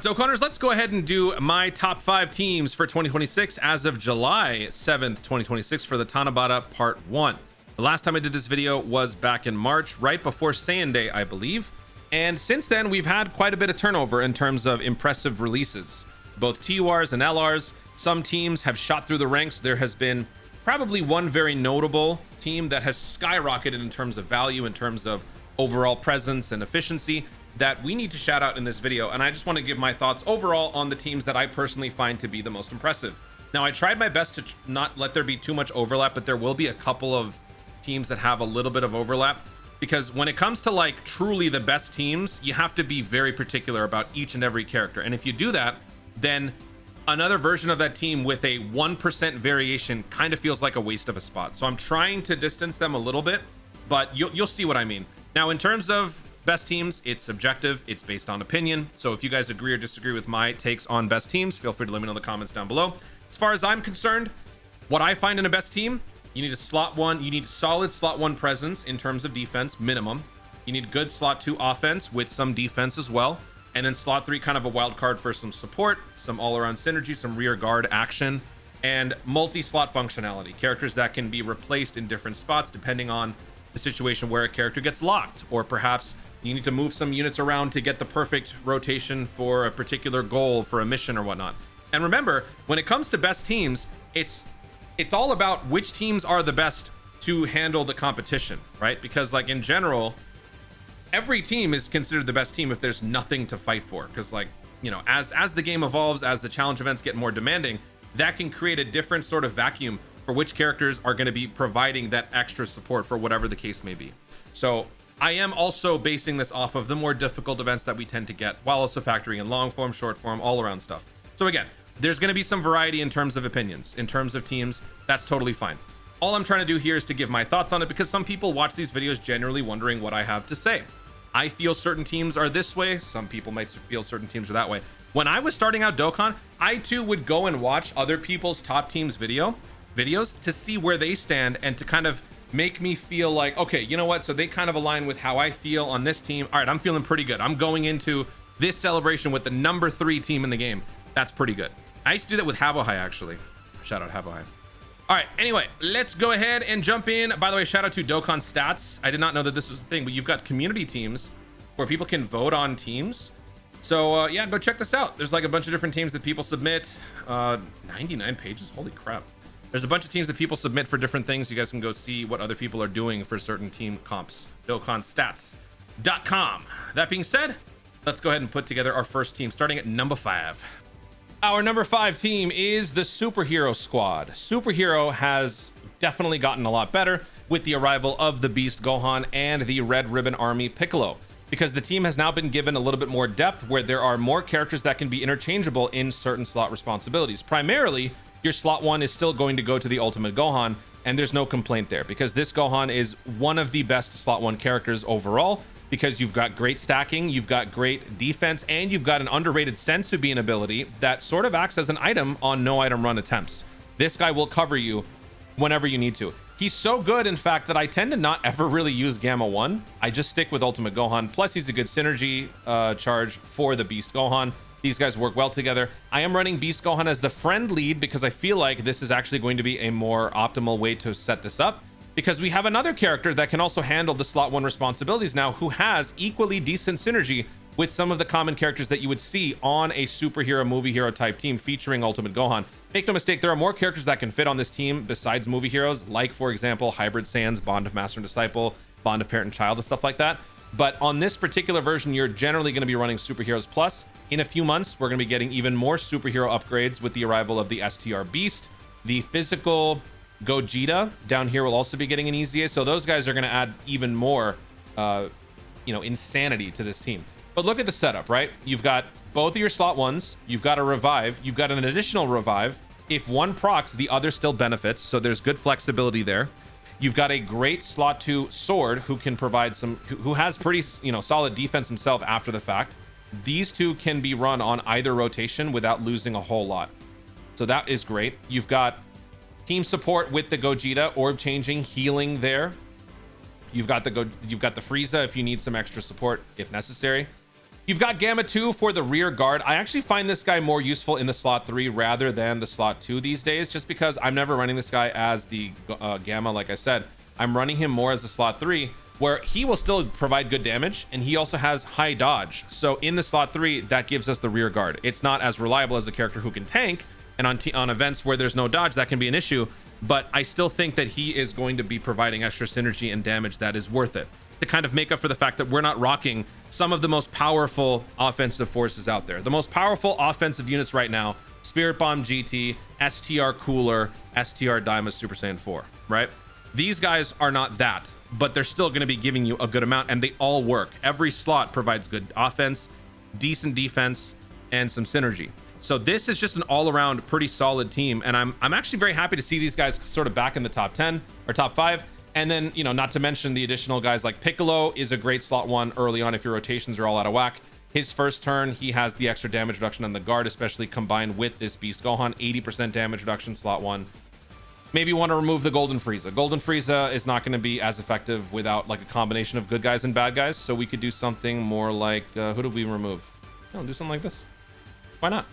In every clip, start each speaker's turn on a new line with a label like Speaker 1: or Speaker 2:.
Speaker 1: up, Dokkanners? Let's go ahead and do my top 5 teams for 2026 as of July 7th, 2026 for the Tanabata Part 1. The last time I did this video was back in March, right before Saiyan Day, I believe. And since then, we've had quite a bit of turnover in terms of impressive releases. Both TURs and LRs. Some teams have shot through the ranks. There has been probably one very notable team that has skyrocketed in terms of value, in terms of overall presence and efficiency, that we need to shout out in this video. And I just want to give my thoughts overall on the teams that I personally find to be the most impressive. Now, I tried my best to not let there be too much overlap, but there will be a couple of teams that have a little bit of overlap, because when it comes to like truly the best teams, you have to be very particular about each and every character. And if you do that, then another version of that team with a 1% variation kind of feels like a waste of a spot. So I'm trying to distance them a little bit, but you'll see what I mean. Now, in terms of best teams, it's subjective, it's based on opinion. So if you guys agree or disagree with my takes on best teams, feel free to let me know in the comments down below. As far as I'm concerned, what I find in a best team, you need a slot 1, you need solid slot 1 presence in terms of defense, minimum. You need good slot 2 offense with some defense as well. And then slot 3, kind of a wild card for some support, some all-around synergy, some rear guard action, and multi-slot functionality. Characters that can be replaced in different spots depending on the situation where a character gets locked, or perhaps you need to move some units around to get the perfect rotation for a particular goal, for a mission or whatnot. And remember, when it comes to best teams, it's all about which teams are the best to handle the competition, right? Because like in general, every team is considered the best team if there's nothing to fight for. Because like, you know, as the game evolves, as the challenge events get more demanding, that can create a different sort of vacuum for which characters are going to be providing that extra support for whatever the case may be. So I am also basing this off of the more difficult events that we tend to get, while also factoring in long form, short form, all around stuff. So again, there's going to be some variety in terms of opinions, in terms of teams. That's totally fine. All I'm trying to do here is to give my thoughts on it, because some people watch these videos generally wondering what I have to say. I feel certain teams are this way. Some people might feel certain teams are that way. When I was starting out Dokkan, I too would go and watch other people's top teams videos to see where they stand, and to kind of make me feel like, okay, you know what? So they kind of align with how I feel on this team. All right, I'm feeling pretty good. I'm going into this celebration with the number 3 team in the game. That's pretty good. I used to do that with Havohai, actually. Shout out Havohai. All right, anyway, let's go ahead and jump in. By the way, shout out to Dokkan Stats. I did not know that this was a thing, but you've got community teams where people can vote on teams. So yeah, go check this out. There's like a bunch of different teams that people submit. 99 pages, holy crap. There's a bunch of teams that people submit for different things. You guys can go see what other people are doing for certain team comps. DokkanStats.com. That being said, let's go ahead and put together our first team, starting at number 5. Our number 5 team is the Superhero Squad. Superhero has definitely gotten a lot better with the arrival of the Beast Gohan and the Red Ribbon Army Piccolo, because the team has now been given a little bit more depth, where there are more characters that can be interchangeable in certain slot responsibilities. Primarily, your slot 1 is still going to go to the Ultimate Gohan, and there's no complaint there, because this Gohan is one of the best slot 1 characters overall, because you've got great stacking, you've got great defense, and you've got an underrated Sensu Bean ability that sort of acts as an item on no item run attempts. This guy will cover you whenever you need to. He's so good, in fact, that I tend to not ever really use Gamma 1. I just stick with Ultimate Gohan. Plus, he's a good synergy charge for the Beast Gohan. These guys work well together. I am running Beast Gohan as the friend lead, because I feel like this is actually going to be a more optimal way to set this up, because we have another character that can also handle the slot 1 responsibilities now, who has equally decent synergy with some of the common characters that you would see on a superhero movie hero type team featuring Ultimate Gohan. Make no mistake, there are more characters that can fit on this team besides movie heroes, like for example Hybrid Saiyans, Bond of Master and Disciple, Bond of Parent and Child, and stuff like that. But on this particular version, you're generally going to be running Superheroes Plus. In a few months, we're going to be getting even more superhero upgrades with the arrival of the STR Beast. The physical Gogeta down here will also be getting an EZA, so those guys are going to add even more insanity to this team. But look at the setup, right? You've got both of your slot 1s, you've got a revive, you've got an additional revive. If one procs, the other still benefits, so there's good flexibility there. You've got a great slot 2 sword who can provide who has pretty solid defense himself after the fact. These two can be run on either rotation without losing a whole lot, so that is great. You've got team support with the Gogeta, orb changing, healing there. You've got the Frieza if you need some extra support if necessary. You've got Gamma 2 for the rear guard. I actually find this guy more useful in the slot 3 rather than the slot 2 these days, just because I'm never running this guy as the Gamma. Like I said, I'm running him more as the slot 3, where he will still provide good damage, and he also has high dodge. So in the slot 3, that gives us the rear guard. It's not as reliable as a character who can tank, and on events where there's no dodge, that can be an issue, but I still think that he is going to be providing extra synergy and damage that is worth it to kind of make up for the fact that we're not rocking some of the most powerful offensive forces out there. The most powerful offensive units right now: Spirit Bomb GT, STR Cooler, STR Daima Super Saiyan 4, right? These guys are not that, but they're still going to be giving you a good amount, and they all work. Every slot provides good offense, decent defense, and some synergy. So this is just an all-around pretty solid team, and I'm actually very happy to see these guys sort of back in the top 10 or top 5. And then, you know, not to mention the additional guys like Piccolo is a great slot 1 early on if your rotations are all out of whack. His first turn, he has the extra damage reduction on the guard, especially combined with this Beast Gohan, 80% damage reduction, slot 1. Maybe you want to remove the Golden Frieza. Golden Frieza is not going to be as effective without like a combination of good guys and bad guys. So we could do something more like, who did we remove? No, do something like this. Why not?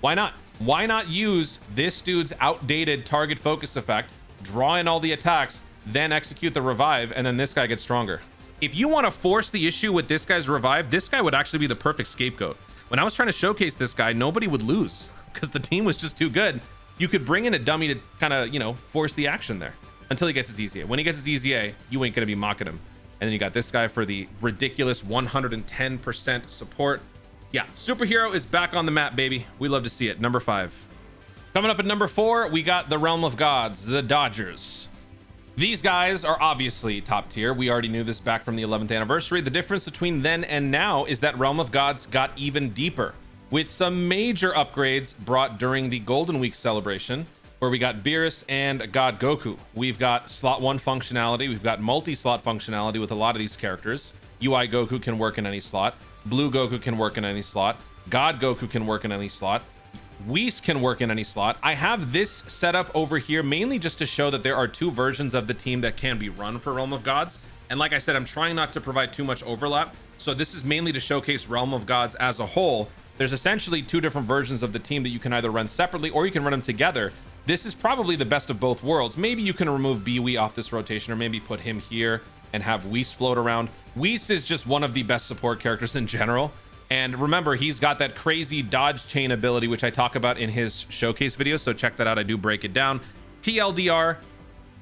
Speaker 1: Why not? Why not use this dude's outdated target focus effect, draw in all the attacks, then execute the revive, and then this guy gets stronger. If you want to force the issue with this guy's revive, this guy would actually be the perfect scapegoat. When I was trying to showcase this guy, nobody would lose because the team was just too good. You could bring in a dummy to kind of, you know, force the action there until he gets his EZA. When he gets his EZA, you ain't going to be mocking him. And then you got this guy for the ridiculous 110% support. Yeah, superhero is back on the map, baby. We love to see it. Number 5. Coming up at number 4, we got the Realm of Gods, the Dodgers. These guys are obviously top tier. We already knew this back from the 11th anniversary. The difference between then and now is that Realm of Gods got even deeper with some major upgrades brought during the Golden Week celebration, where we got Beerus and God Goku. We've got slot 1 functionality. We've got multi-slot functionality with a lot of these characters. UI Goku can work in any slot. Blue Goku can work in any slot. God Goku can work in any slot. Whis can work in any slot. I have this set up over here mainly just to show that there are 2 versions of the team that can be run for Realm of Gods. And like I said, I'm trying not to provide too much overlap. So this is mainly to showcase Realm of Gods as a whole. There's essentially 2 different versions of the team that you can either run separately or you can run them together. This is probably the best of both worlds. Maybe you can remove Biwi off this rotation, or maybe put him here and have Whis float around. Whis is just one of the best support characters in general. And remember, he's got that crazy dodge chain ability, which I talk about in his showcase video. So check that out. I do break it down. TLDR,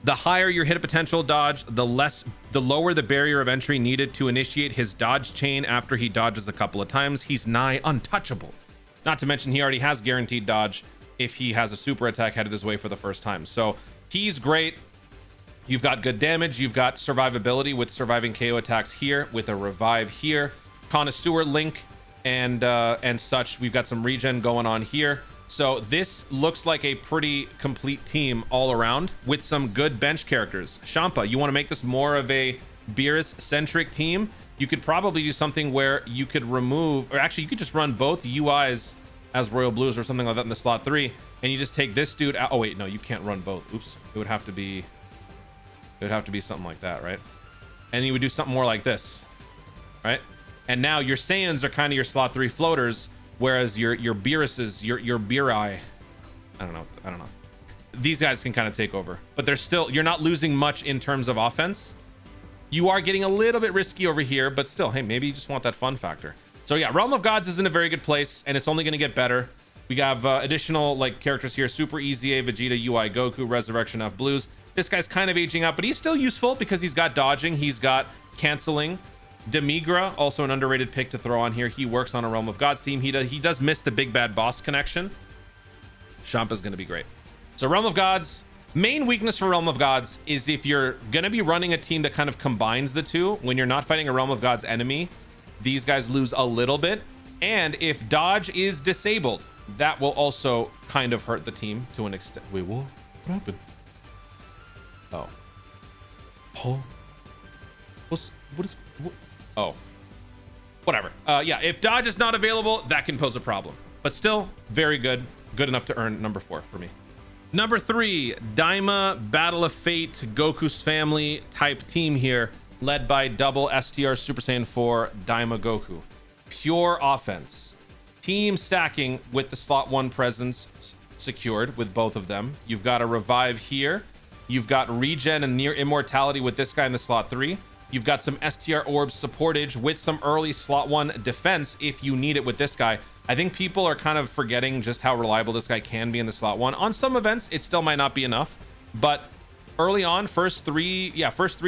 Speaker 1: the higher your hit potential dodge, the lower the barrier of entry needed to initiate his dodge chain after he dodges a couple of times. He's nigh untouchable. Not to mention he already has guaranteed dodge if he has a super attack headed his way for the first time. So he's great. You've got good damage. You've got survivability with surviving KO attacks here, with a revive here. Connoisseur Link and such. We've got some regen going on here. So this looks like a pretty complete team all around with some good bench characters. Champa, you want to make this more of a Beerus centric team? You could probably do something where you could remove, or actually you could just run both UIs as Royal Blues or something like that in the slot 3, and you just take this dude out. Oh wait, no, you can't run both. Oops. It would have to be something like that, right? And you would do something more like this, right? And now your Saiyans are kind of your slot 3 floaters, whereas your Beeruses, your Beerai, I don't know. These guys can kind of take over, but they're still, you're not losing much in terms of offense. You are getting a little bit risky over here, but still, hey, maybe you just want that fun factor. So yeah, Realm of Gods is in a very good place, and it's only going to get better. We have additional like characters here: Super EZA, Vegeta, UI Goku, Resurrection F Blues. This guy's kind of aging out, but he's still useful because he's got dodging, he's got canceling. Demigra, also an underrated pick to throw on here. He works on a Realm of Gods team. He does miss the big bad boss connection. Champa's going to be great. So Realm of Gods, main weakness for Realm of Gods is if you're going to be running a team that kind of combines the two, when you're not fighting a Realm of Gods enemy, these guys lose a little bit. And if dodge is disabled, that will also kind of hurt the team to an extent. Wait, what happened? Oh. Oh, whatever. Yeah, if dodge is not available, that can pose a problem, but still very good enough to earn number 4 for me. Number 3, Daima Battle of Fate, Goku's family type team here, led by double STR Super Saiyan 4 Daima Goku. pure offense. Team stacking with the slot 1 presence secured with both of them. You've got a revive here. You've got regen and near immortality with this guy in the slot 3. You've got some STR orbs supportage with some early slot 1 defense if you need it with this guy. I think people are kind of forgetting just how reliable this guy can be in the slot 1. On some events, it still might not be enough, but early on, first three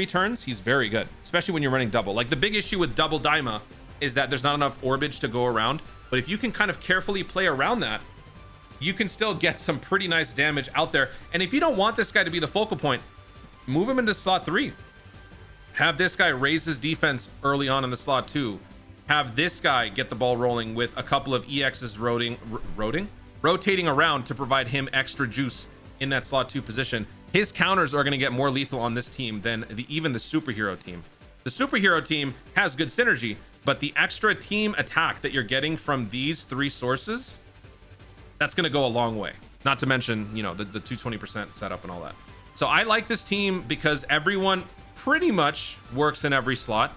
Speaker 1: turns, he's very good, especially when you're running double. Like, the big issue with double Daima is that there's not enough orbage to go around, but if you can kind of carefully play around that, you can still get some pretty nice damage out there. And if you don't want this guy to be the focal point, move him into slot 3. Have this guy raise his defense early on in the slot 2. Have this guy get the ball rolling with a couple of EXs rotating around to provide him extra juice in that slot 2 position. His counters are going to get more lethal on this team than even the superhero team. The superhero team has good synergy, but the extra team attack that you're getting from these 3 sources, that's going to go a long way. Not to mention, you know, the 220% setup and all that. So I like this team because everyone pretty much works in every slot.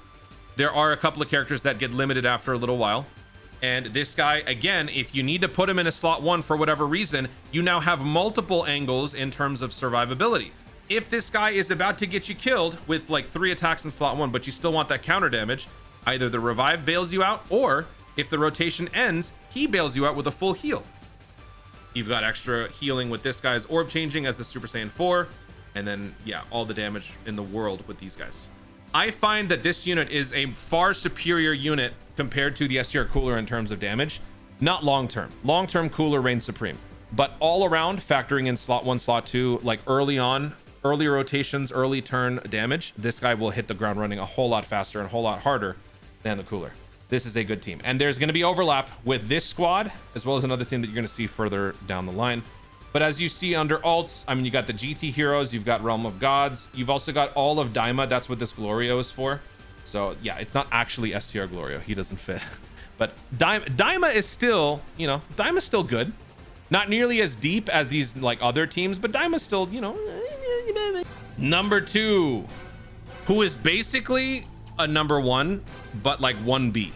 Speaker 1: There are a couple of characters that get limited after a little while. And this guy, again, if you need to put him in a slot 1 for whatever reason, you now have multiple angles in terms of survivability. If this guy is about to get you killed with like 3 attacks in slot 1, but you still want that counter damage, either the revive bails you out, or if the rotation ends, he bails you out with a full heal. You've got extra healing with this guy's orb changing as the Super Saiyan 4, and then, yeah, all the damage in the world with these guys. I find that this unit is a far superior unit compared to the STR Cooler in terms of damage. Not long-term. Long-term Cooler reigns supreme. But all around, factoring in slot 1, slot 2, like early on, early rotations, early turn damage, this guy will hit the ground running a whole lot faster and a whole lot harder than the Cooler. This is a good team. And there's going to be overlap with this squad, as well as another team that you're going to see further down the line. But as you see under alts, I mean, you got the GT heroes, you've got Realm of Gods, you've also got all of Daima. That's what this Glorio is for. So yeah, it's not actually STR Glorio. He doesn't fit. But Daima is still, you know, Daima's still good. Not nearly as deep as these like other teams, but Daima's still, you know. Number 2, who is basically a number 1, but like 1B.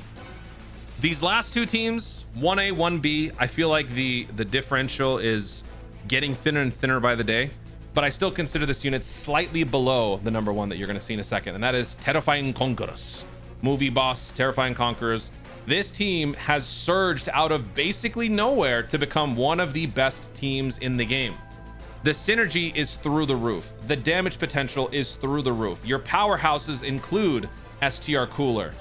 Speaker 1: These last 2 teams, 1A, 1B, I feel like the differential is getting thinner and thinner by the day, but I still consider this unit slightly below the number 1 that you're going to see in a second, and that is Terrifying Conquerors. Movie boss, Terrifying Conquerors. This team has surged out of basically nowhere to become one of the best teams in the game. The synergy is through the roof. The damage potential is through the roof. Your powerhouses include STR Cooler,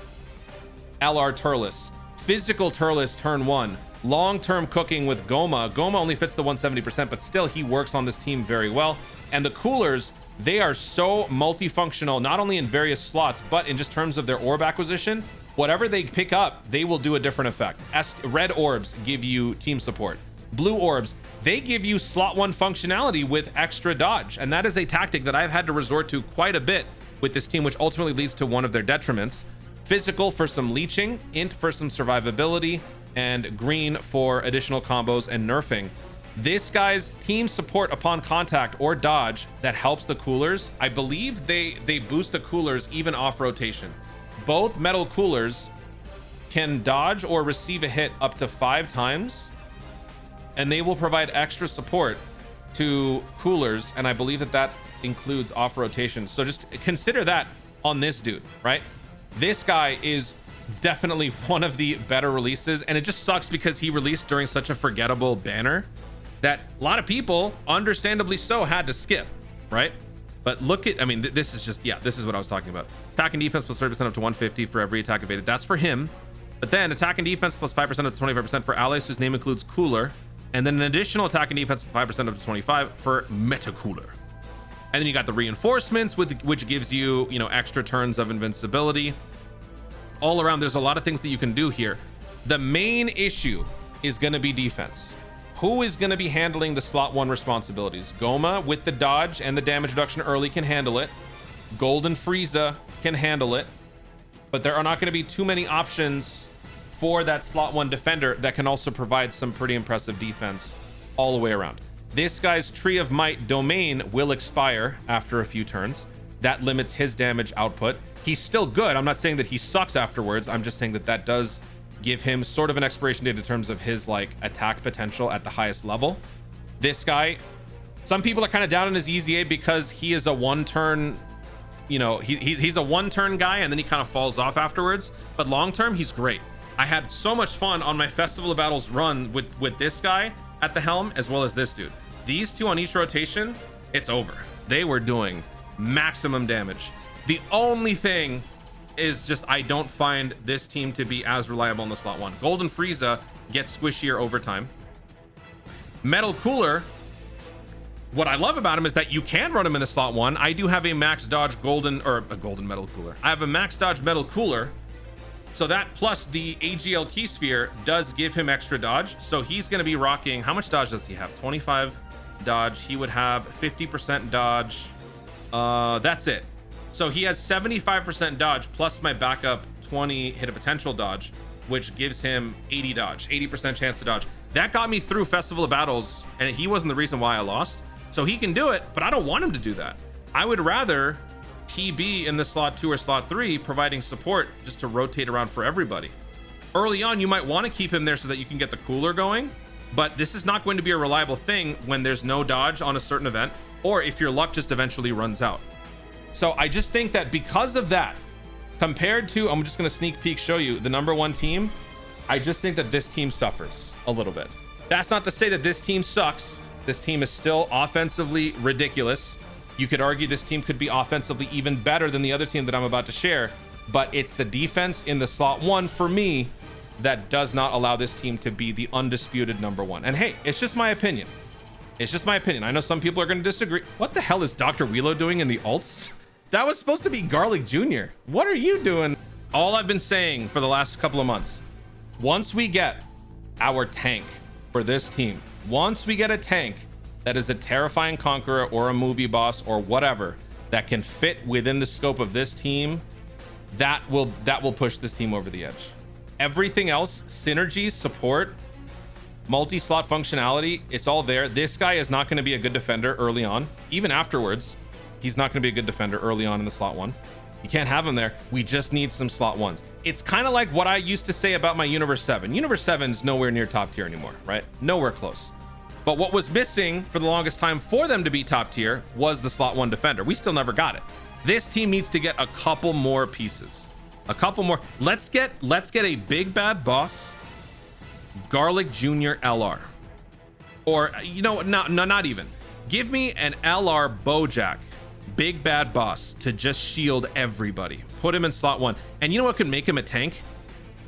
Speaker 1: LR Turles, Physical Turles turn 1, long-term cooking with Goma. Goma only fits the 170%, but still he works on this team very well. And the Coolers, they are so multifunctional, not only in various slots, but in just terms of their orb acquisition. Whatever they pick up, they will do a different effect. Red orbs give you team support. Blue orbs, they give you slot 1 functionality with extra dodge. And that is a tactic that I've had to resort to quite a bit with this team, which ultimately leads to one of their detriments. Physical for some leeching, int for some survivability, and green for additional combos and nerfing. This guy's team support upon contact or dodge that helps the Coolers. I believe they boost the Coolers even off rotation. Both metal Coolers can dodge or receive a hit up to 5 times, and they will provide extra support to Coolers, and I believe that includes off rotation. So just consider that on this dude, right? This guy is definitely one of the better releases, and it just sucks because he released during such a forgettable banner that a lot of people, understandably so, had to skip, right? But look at, I mean, this is just, yeah, this is what I was talking about. Attack and defense plus 30% up to 150 for every attack evaded. That's for him. But then attack and defense plus 5% up to 25% for allies whose name includes Cooler. And then an additional attack and defense 5% up to 25 for Meta Cooler. And then you got the reinforcements, which gives you, you know, extra turns of invincibility. All around, there's a lot of things that you can do here. The main issue is going to be defense. Who is going to be handling the slot 1 responsibilities? Goma with the dodge and the damage reduction early can handle it. Golden Frieza can handle it. But there are not going to be too many options for that slot 1 defender that can also provide some pretty impressive defense all the way around. This guy's Tree of Might domain will expire after a few turns. That limits his damage output. He's still good. I'm not saying that he sucks afterwards. I'm just saying that does give him sort of an expiration date in terms of his like attack potential at the highest level. This guy, some people are kind of down on his EZA because he is a one-turn, you know, he's a one-turn guy and then he kind of falls off afterwards. But long-term, he's great. I had so much fun on my Festival of Battles run with this guy at the helm as well as this dude. These two on each rotation, it's over. They were doing maximum damage. The only thing is just I don't find this team to be as reliable in the slot 1. Golden Frieza gets squishier over time. Metal Cooler, what I love about him is that you can run him in the slot 1. I do have a max dodge golden, or a golden Metal Cooler. I have a max dodge Metal Cooler. So that plus the AGL Key Sphere does give him extra dodge. So he's going to be rocking, how much dodge does he have? 25 dodge. He would have 50% dodge. That's it. So he has 75% dodge plus my backup 20 hit a potential dodge, which gives him 80 dodge, 80% chance to dodge. That got me through Festival of Battles, and he wasn't the reason why I lost. So he can do it, but I don't want him to do that. I would rather he be in the slot 2 or slot 3 providing support just to rotate around for everybody. Early on, you might want to keep him there so that you can get the cooler going, but this is not going to be a reliable thing when there's no dodge on a certain event, or if your luck just eventually runs out. So I just think that because of that, compared to, I'm just going to sneak peek show you the #1 team, I just think that this team suffers a little bit. That's not to say that this team sucks. This team is still offensively ridiculous. You could argue this team could be offensively even better than the other team that I'm about to share, but it's the defense in the slot 1 for me that does not allow this team to be the undisputed #1. And hey, it's just my opinion. It's just my opinion. I know some people are going to disagree. What the hell is Dr. Wheelo doing in the alts? That was supposed to be Garlic Jr. What are you doing? All I've been saying for the last couple of months, once we get our tank for this team, once we get a tank that is a terrifying conqueror or a movie boss or whatever that can fit within the scope of this team, that will push this team over the edge. Everything else, synergies, support, multi-slot functionality, it's all there. This guy is not going to be a good defender early on. Even afterwards, he's not going to be a good defender early on in the slot 1. You can't have him there. We just need some slot 1s. It's kind of like what I used to say about my Universe 7. Universe 7's nowhere near top tier anymore, right? Nowhere close. But what was missing for the longest time for them to be top tier was the slot 1 defender. We still never got it. This team needs to get a couple more pieces. A couple more. Let's get a big bad boss Garlic Jr. LR. Or, you know, not even. Give me an LR Bojack big bad boss to just shield everybody. Put him in slot 1. And you know what could make him a tank?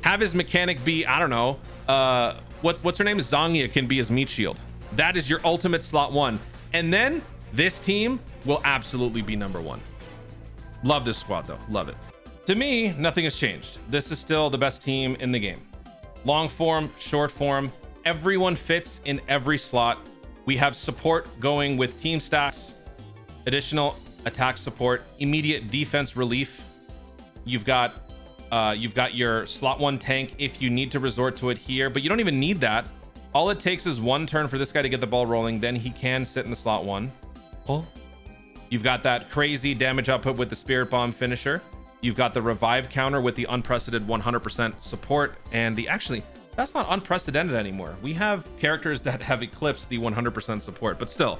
Speaker 1: Have his mechanic be, I don't know, what's her name? Zangia can be his meat shield. That is your ultimate slot 1. And then this team will absolutely be #1. Love this squad though. Love it. To me, nothing has changed. This is still the best team in the game. Long form, short form, everyone fits in every slot. We have support going with team stacks, additional attack support, immediate defense relief. You've got your slot 1 tank if you need to resort to it here, but you don't even need that. All it takes is 1 turn for this guy to get the ball rolling. Then he can sit in the slot 1. Oh, you've got that crazy damage output with the Spirit Bomb finisher. You've got the revive counter with the unprecedented 100% support, and actually that's not unprecedented anymore. We have characters that have eclipsed the 100% support, but still,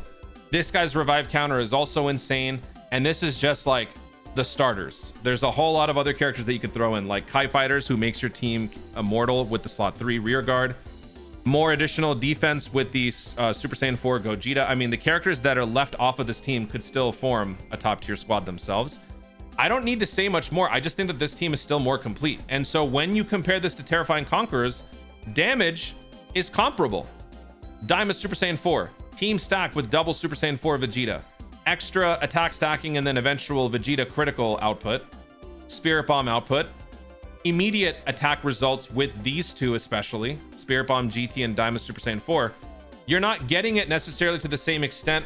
Speaker 1: this guy's revive counter is also insane. And this is just like the starters. There's a whole lot of other characters that you could throw in, like Kai Fighters, who makes your team immortal with the slot 3 rear guard. More additional defense with the Super Saiyan 4 Gogeta. I mean, the characters that are left off of this team could still form a top tier squad themselves. I don't need to say much more. I just think that this team is still more complete. And so when you compare this to Terrifying Conquerors, damage is comparable. Daima Super Saiyan 4, team stack with double Super Saiyan 4 Vegeta, extra attack stacking, and then eventual Vegeta critical output, Spirit Bomb output, immediate attack results with these two, especially Spirit Bomb GT and Daima Super Saiyan 4. You're not getting it necessarily to the same extent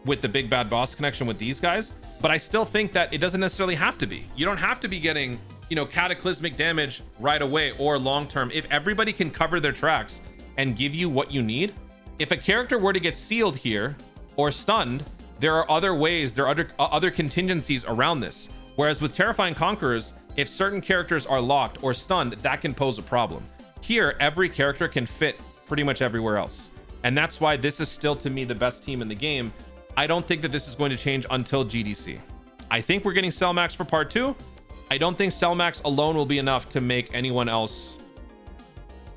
Speaker 1: with the big bad boss connection with these guys, but I still think that it doesn't necessarily have to be. You don't have to be getting, you know, cataclysmic damage right away or long term. If everybody can cover their tracks and give you what you need, if a character were to get sealed here or stunned, there are other ways, there are other contingencies around this. Whereas with Terrifying Conquerors, if certain characters are locked or stunned, that can pose a problem. here, every character can fit pretty much everywhere else. And that's why this is still, to me, the best team in the game. I don't think that this is going to change until GDC. I think we're getting Cell Max for part 2. I don't think Cell Max alone will be enough to make anyone else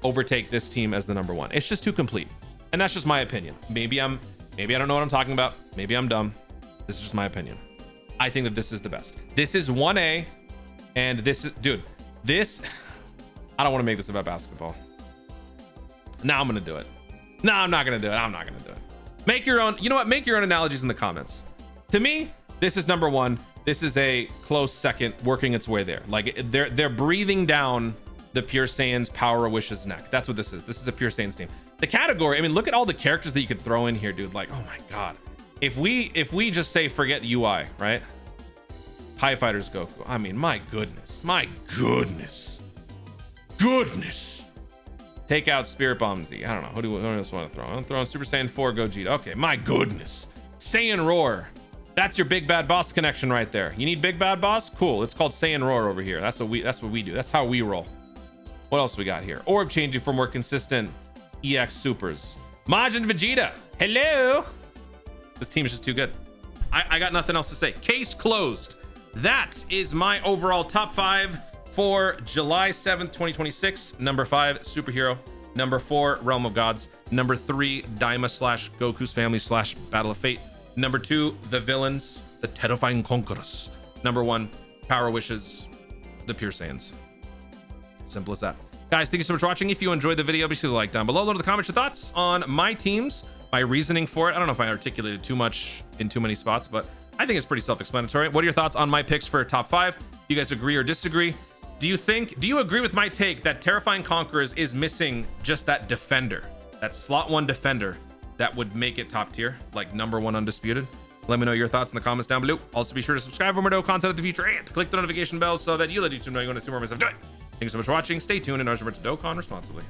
Speaker 1: overtake this team as the number 1. It's just too complete. And that's just my opinion. Maybe I don't know what I'm talking about. Maybe I'm dumb. This is just my opinion. I think that this is the best. This is 1A. And this is, dude, this, I don't want to make this about basketball. Now I'm going to do it. No, I'm not going to do it. I'm not going to do it. Make your own, you know what? Make your own analogies in the comments. To me, this is number 1. This is a close second, working its way there. Like they're breathing down the Pure Saiyan's Power of Wish's neck. That's what this is. This is a Pure Saiyan's team. The category, I mean, look at all the characters that you could throw in here, dude. Like, oh my God. If we just say forget UI, right? TIE Fighters Goku. I mean, my goodness. My goodness. Goodness. Take out Spirit Bomb Z. I don't know. Who else want to throw? I'm throwing Super Saiyan 4 Gogeta. Okay, my goodness. Saiyan Roar. That's your big bad boss connection right there. You need big bad boss? Cool. It's called Saiyan Roar over here. That's what we do. That's how we roll. What else we got here? Orb changing for more consistent EX supers. Majin Vegeta. Hello. This team is just too good. I got nothing else to say. Case closed. That is my overall top 5 for July 7th, 2026. Number 5, Superhero. Number 4, Realm of Gods. Number 3, Daima / Goku's Family / Battle of Fate. Number 2, The Villains, The Terrifying Conquerors. Number 1, Power Wishes, The Pure Saiyans. Simple as that. Guys, thank you so much for watching. If you enjoyed the video, be sure to like down below. Load in the comments your thoughts on my teams, my reasoning for it. I don't know if I articulated too much in too many spots, but I think it's pretty self-explanatory. What are your thoughts on my picks for top 5? Do you guys agree or disagree? Do you agree with my take that Terrifying Conquerors is missing just that defender, that slot 1 defender that would make it top tier, like number 1 undisputed? Let me know your thoughts in the comments down below. Also, be sure to subscribe for more Dokkan content in the future and click the notification bell so that you let YouTube know you want to see more of my stuff. Do it. Thank you so much for watching. Stay tuned and always remember to Dokkan responsibly.